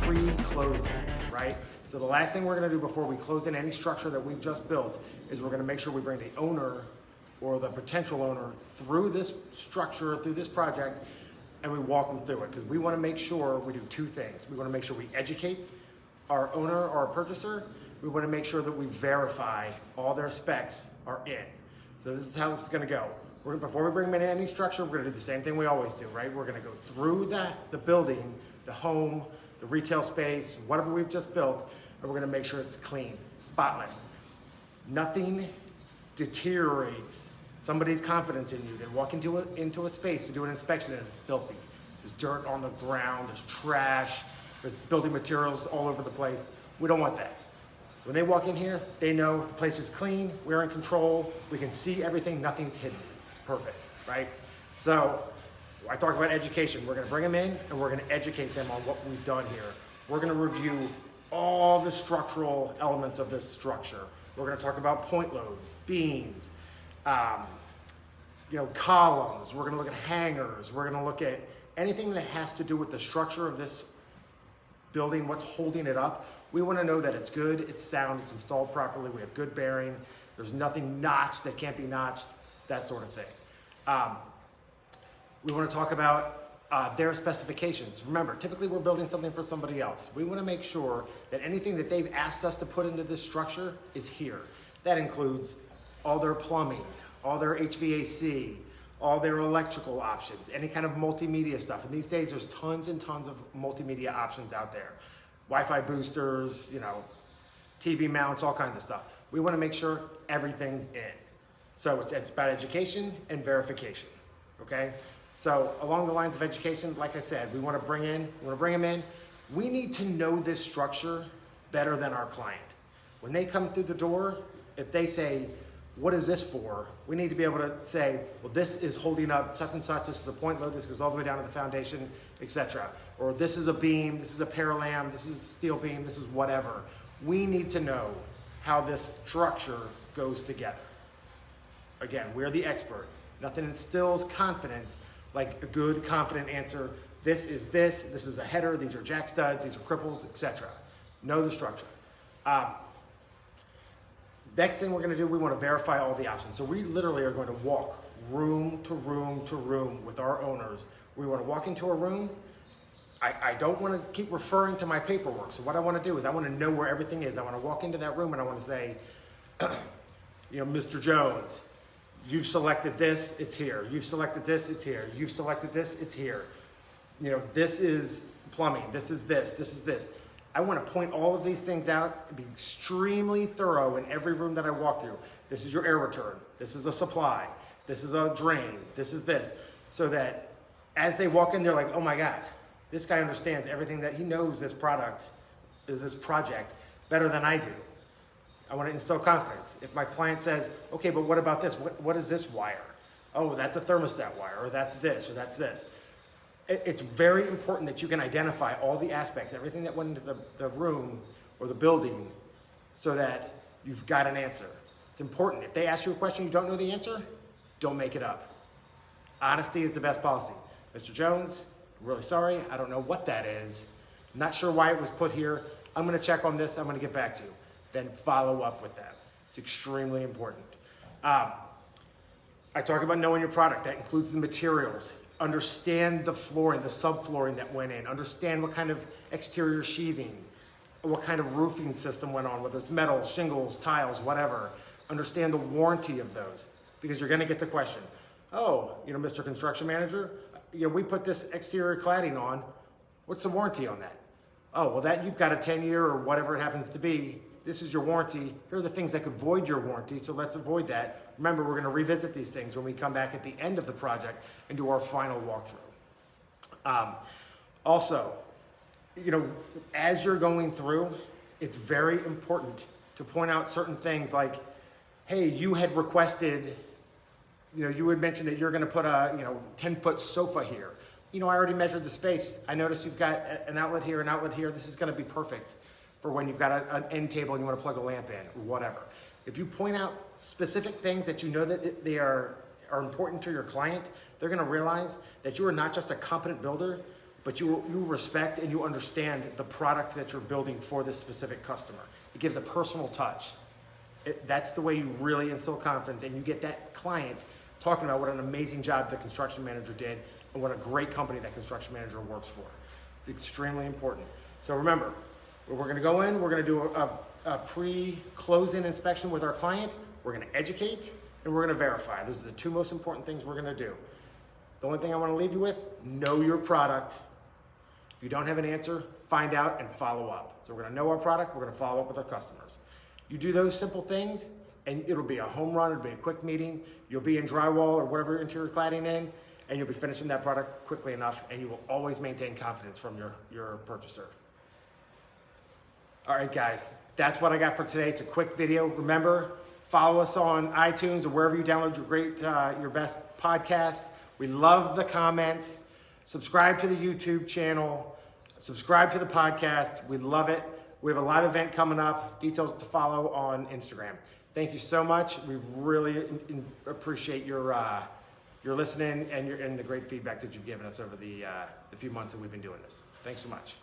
Pre-closing, right? So the last thing we're going to do before we close in any structure that we've just built is we're going to make sure we bring the owner or the potential owner through this structure, through this project, and we walk them through it, because we want to make sure we do two things. We want to make sure we educate our owner or our purchaser. We want to make sure that we verify all their specs are in. So this is how this is going to go. Before we bring them into any structure, we're going to do the same thing we always do, right? We're going to go through the building, the home, the retail space, whatever we've just built, and we're going to make sure it's clean, spotless. Nothing deteriorates somebody's confidence in you than walk into a space to do an inspection and it's filthy. There's dirt on the ground, there's trash, there's building materials all over the place. We don't want that. When they walk in here, they know the place is clean, we're in control, we can see everything, nothing's hidden. It's perfect, right? So I talk about education. We're going to bring them in and we're going to educate them on what we've done here. We're going to review all the structural elements of this structure. We're going to talk about point loads, beams, columns. We're going to look at hangers. We're going to look at anything that has to do with the structure of this building, what's holding it up. We want to know that it's good, it's sound, it's installed properly, we have good bearing, there's nothing notched that can't be notched, that sort of thing. We want to talk about their specifications. Remember, typically we're building something for somebody else. We want to make sure that anything that they've asked us to put into this structure is here. That includes all their plumbing, all their HVAC, all their electrical options, any kind of multimedia stuff. And these days there's tons and tons of multimedia options out there. Wi-Fi boosters, TV mounts, all kinds of stuff. We want to make sure everything's in. So it's about education and verification, okay? So along the lines of education, like I said, we want to bring them in. We need to know this structure better than our client. When they come through the door, if they say, what is this for? We need to be able to say, well, this is holding up such and such, this is a point load, this goes all the way down to the foundation, etc. Or this is a beam, this is a paralam, this is a steel beam, this is whatever. We need to know how this structure goes together. Again, we're the expert. Nothing instills confidence like a good, confident answer. This is a header, these are jack studs, these are cripples, etc. Know the structure. Next thing we're going to do, we want to verify all the options. So we literally are going to walk room to room to room with our owners. We want to walk into a room. I don't want to keep referring to my paperwork. So what I want to do is I want to know where everything is. I want to walk into that room and I want to say, Mr. Jones, you've selected this, it's here. You've selected this, it's here. You've selected this, it's here. This is plumbing, this is this, this is this. I want to point all of these things out and be extremely thorough in every room that I walk through. This is your air return. This is a supply. This is a drain. This is this. So that as they walk in, they're like, oh my God, this guy understands everything, that he knows this project better than I do. I want to instill confidence. If my client says, okay, but what about this? What is this wire? Oh, that's a thermostat wire, or that's this, or that's this. It's very important that you can identify all the aspects, everything that went into the room or the building, so that you've got an answer. It's important. If they ask you a question you don't know the answer, don't make it up. Honesty is the best policy. Mr. Jones, I'm really sorry. I don't know what that is. I'm not sure why it was put here. I'm going to check on this. I'm going to get back to you. Then follow up with them. It's extremely important. I talk about knowing your product. That includes the materials. Understand the flooring, the subflooring that went in. Understand what kind of exterior sheathing, what kind of roofing system went on, whether it's metal, shingles, tiles, whatever. Understand the warranty of those, because you're going to get the question, oh, Mr. Construction Manager, we put this exterior cladding on. What's the warranty on that? Oh, well, that you've got a 10-year or whatever it happens to be. This is your warranty. Here are the things that could void your warranty, so let's avoid that. Remember, we're going to revisit these things when we come back at the end of the project and do our final walkthrough. Also, as you're going through, it's very important to point out certain things like, hey, you had requested, you had mentioned that you're going to put a 10-foot sofa here. you know, I already measured the space. I noticed you've got an outlet here, an outlet here. This is gonna be perfect for when you've got an end table and you wanna plug a lamp in or whatever. If you point out specific things that you know that they are important to your client, they're gonna realize that you are not just a competent builder, but you respect and you understand the product that you're building for this specific customer. It gives a personal touch. That's the way you really instill confidence, and you get that client talking about what an amazing job the construction manager did and what a great company that construction manager works for. It's extremely important. So remember, we're gonna go in, we're gonna do a pre-close-in inspection with our client, we're gonna educate, and we're gonna verify. Those are the two most important things we're gonna do. The only thing I wanna leave you with, know your product. If you don't have an answer, find out and follow up. So we're gonna know our product, we're gonna follow up with our customers. You do those simple things, and it'll be a home run, it'll be a quick meeting, you'll be in drywall or whatever interior cladding in, and you'll be finishing that product quickly enough, and you will always maintain confidence from your purchaser. All right, guys, that's what I got for today. It's a quick video. Remember, follow us on iTunes or wherever you download your best podcasts. We love the comments. Subscribe to the YouTube channel. Subscribe to the podcast. We love it. We have a live event coming up. Details to follow on Instagram. Thank you so much. We really appreciate your listening and the great feedback that you've given us over the few months that we've been doing this. Thanks so much.